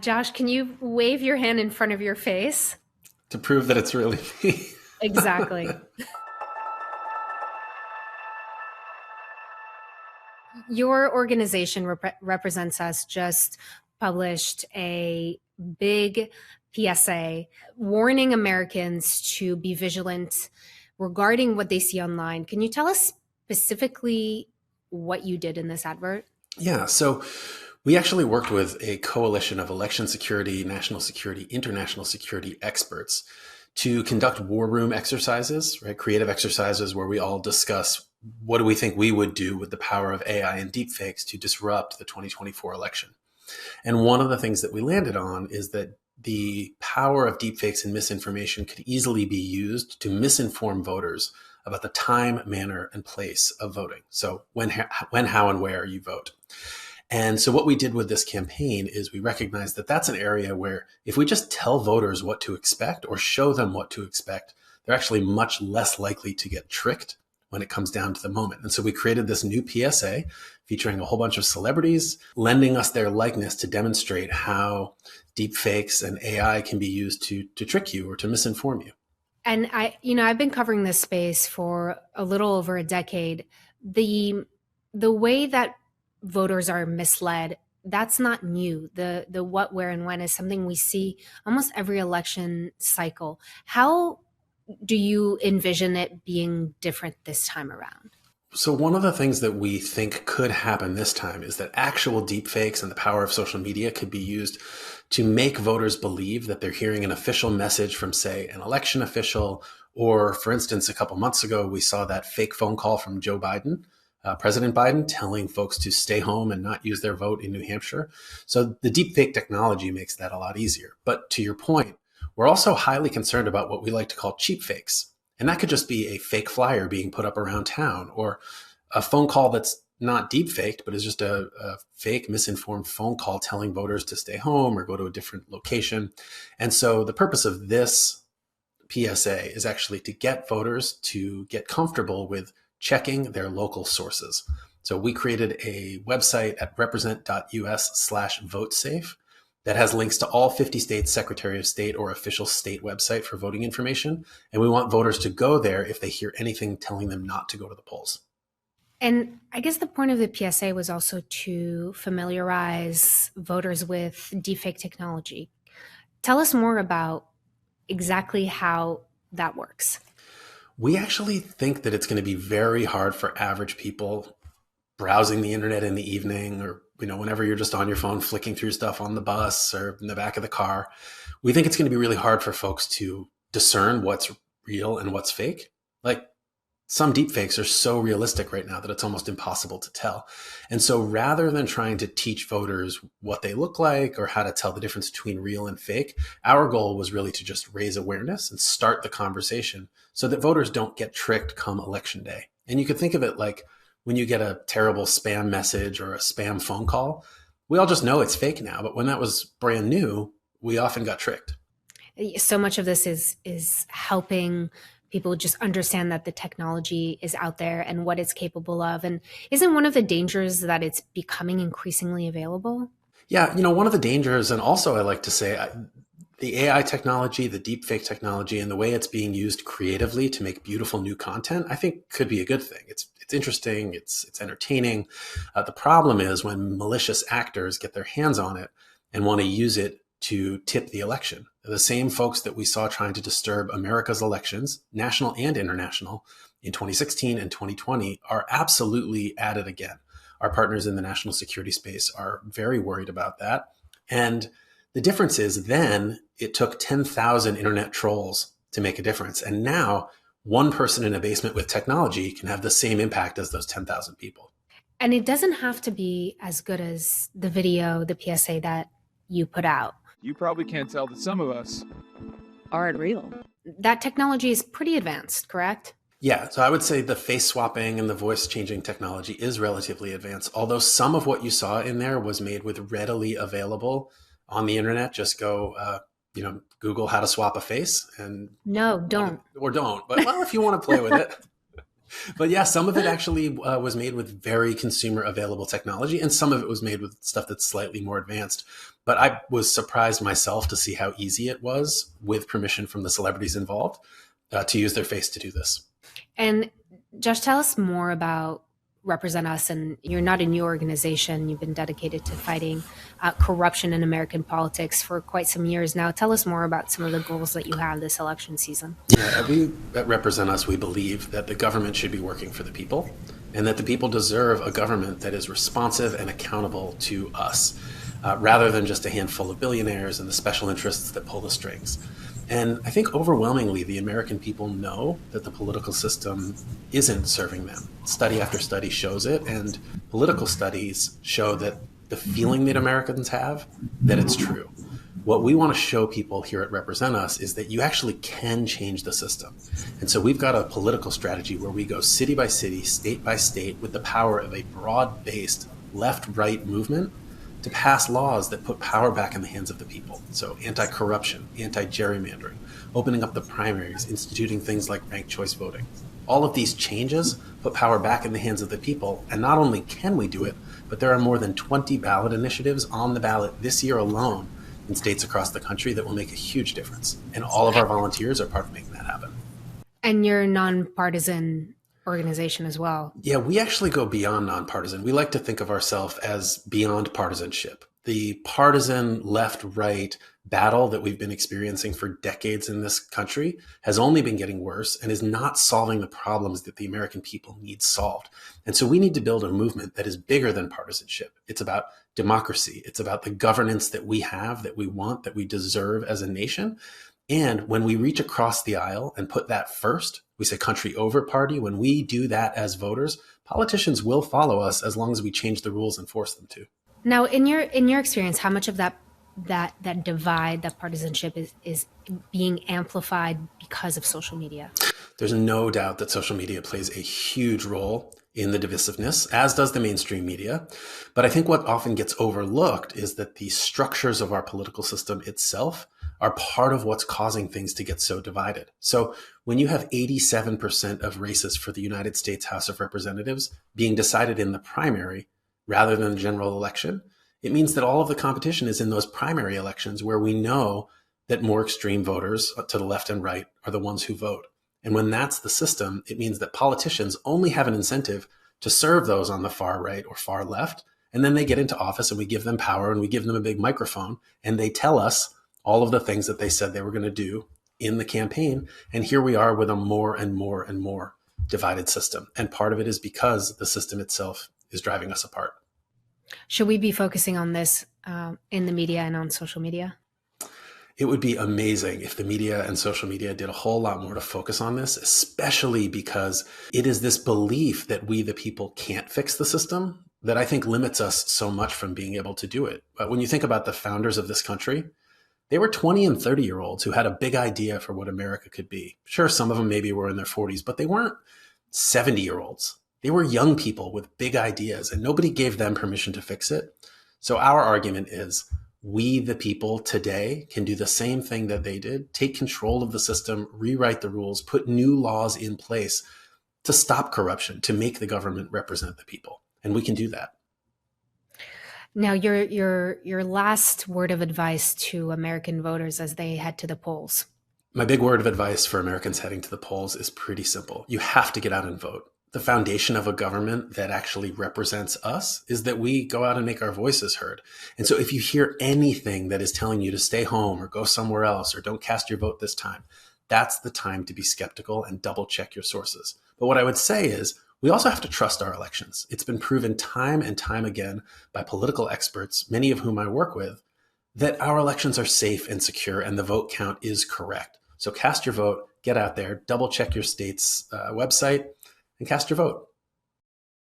Josh, can you wave your hand in front of your face? To prove that it's really me. Exactly. Your organization, Represents Us, just published a big PSA warning Americans to be vigilant regarding what they see online. Can you tell us specifically what you did in this advert? Yeah, so we actually worked with a coalition of election security, national security, international security experts to conduct war room exercises, right? Creative exercises where we all discuss what do we think we would do with the power of AI and deepfakes to disrupt the 2024 election. And one of the things that we landed on is that the power of deepfakes and misinformation could easily be used to misinform voters about the time, manner, and place of voting. So when, how, and where you vote. And so what we did with this campaign is we recognized that that's an area where if we just tell voters what to expect or show them what to expect, they're actually much less likely to get tricked when it comes down to the moment. And so we created this new PSA featuring a whole bunch of celebrities, lending us their likeness to demonstrate how deepfakes and AI can be used to trick you or to misinform you. And I've been covering this space for a little over a decade. The way that voters are misled, that's not new. The what, where, and when is something we see almost every election cycle. How do you envision it being different this time around? So one of the things that we think could happen this time is that actual deepfakes and the power of social media could be used to make voters believe that they're hearing an official message from, say, an election official. Or, for instance, a couple months ago, we saw that fake phone call from Joe Biden, President Biden, telling folks to stay home and not use their vote in New Hampshire. So the deepfake technology makes that a lot easier. But to your point, we're also highly concerned about what we like to call cheap fakes. And that could just be a fake flyer being put up around town or a phone call that's not deep faked, but is just a fake misinformed phone call telling voters to stay home or go to a different location. And so the purpose of this PSA is actually to get voters to get comfortable with checking their local sources. So we created a website at represent.us/votesafe that has links to all 50 states' Secretary of State or official state website for voting information. And we want voters to go there if they hear anything telling them not to go to the polls. And I guess the point of the PSA was also to familiarize voters with deepfake technology. Tell us more about exactly how that works. We actually think that it's going to be very hard for average people browsing the internet in the evening or whenever you're just on your phone flicking through stuff on the bus or in the back of the car. We think it's going to be really hard for folks to discern what's real and what's fake. Like some deepfakes are so realistic right now that it's almost impossible to tell. And so rather than trying to teach voters what they look like or how to tell the difference between real and fake, our goal was really to just raise awareness and start the conversation so that voters don't get tricked come election day. And you could think of it like when you get a terrible spam message or a spam phone call, we all just know it's fake now. But when that was brand new, we often got tricked. So much of this is helping people just understand that the technology is out there and what it's capable of. And isn't one of the dangers that it's becoming increasingly available? Yeah, one of the dangers, and also I like to say, the AI technology, the deepfake technology, and the way it's being used creatively to make beautiful new content, I think could be a good thing. It's interesting, it's entertaining. The problem is when malicious actors get their hands on it and want to use it to tip the election. The same folks that we saw trying to disturb America's elections, national and international, in 2016 and 2020 are absolutely at it again. Our partners in the national security space are very worried about that. And the difference is then it took 10,000 internet trolls to make a difference. And now one person in a basement with technology can have the same impact as those 10,000 people. And it doesn't have to be as good as the video, the PSA that you put out. You probably can't tell that some of us aren't real. That technology is pretty advanced, correct? Yeah, so I would say the face swapping and the voice changing technology is relatively advanced, although some of what you saw in there was made with readily available on the internet. Just go, Google how to swap a face and no, don't. Or don't. But well, if you want to play with it. But yeah, some of it actually was made with very consumer available technology, and some of it was made with stuff that's slightly more advanced. But I was surprised myself to see how easy it was, with permission from the celebrities involved, to use their face to do this. And Josh, tell us more about Represent Us. And you're not a new organization. You've been dedicated to fighting corruption in American politics for quite some years now. Tell us more about some of the goals that you have this election season. Yeah, we at Represent Us, we believe that the government should be working for the people, and that the people deserve a government that is responsive and accountable to us, rather than just a handful of billionaires and the special interests that pull the strings. And I think overwhelmingly, the American people know that the political system isn't serving them. Study after study shows it, and political studies show that the feeling that Americans have, that it's true. What we want to show people here at Represent Us is that you actually can change the system. And so we've got a political strategy where we go city by city, state by state, with the power of a broad-based left-right movement to pass laws that put power back in the hands of the people. So anti-corruption, anti-gerrymandering, opening up the primaries, instituting things like ranked choice voting. All of these changes put power back in the hands of the people. And not only can we do it, but there are more than 20 ballot initiatives on the ballot this year alone in states across the country that will make a huge difference. And all of our volunteers are part of making that happen. And you're a nonpartisan organization as well. Yeah, we actually go beyond nonpartisan. We like to think of ourselves as beyond partisanship. The partisan left-right battle that we've been experiencing for decades in this country has only been getting worse and is not solving the problems that the American people need solved. And so we need to build a movement that is bigger than partisanship. It's about democracy. It's about the governance that we have, that we want, that we deserve as a nation. And when we reach across the aisle and put that first, we say country over party. When we do that as voters, politicians will follow us as long as we change the rules and force them to. Now, in your experience, how much of that divide, that partisanship is being amplified because of social media? There's no doubt that social media plays a huge role in the divisiveness, as does the mainstream media. But I think what often gets overlooked is that the structures of our political system itself are part of what's causing things to get so divided. So when you have 87% of races for the United States House of Representatives being decided in the primary rather than the general election, it means that all of the competition is in those primary elections where we know that more extreme voters to the left and right are the ones who vote. And when that's the system, it means that politicians only have an incentive to serve those on the far right or far left. And then they get into office and we give them power and we give them a big microphone and they tell us all of the things that they said they were going to do in the campaign. And here we are with a more and more and more divided system. And part of it is because the system itself is driving us apart. Should we be focusing on this in the media and on social media? It would be amazing if the media and social media did a whole lot more to focus on this, especially because it is this belief that we, the people, can't fix the system that I think limits us so much from being able to do it. But when you think about the founders of this country, they were 20 and 30-year-olds who had a big idea for what America could be. Sure, some of them maybe were in their 40s, but they weren't 70-year-olds. They were young people with big ideas, and nobody gave them permission to fix it. So our argument is we, the people today, can do the same thing that they did, take control of the system, rewrite the rules, put new laws in place to stop corruption, to make the government represent the people. And we can do that. Now, your last word of advice to American voters as they head to the polls. My big word of advice for Americans heading to the polls is pretty simple. You have to get out and vote. The foundation of a government that actually represents us is that we go out and make our voices heard. And so if you hear anything that is telling you to stay home or go somewhere else or don't cast your vote this time, that's the time to be skeptical and double check your sources. But what I would say is we also have to trust our elections. It's been proven time and time again by political experts, many of whom I work with, that our elections are safe and secure and the vote count is correct. So cast your vote, get out there, double check your state's website, and cast your vote.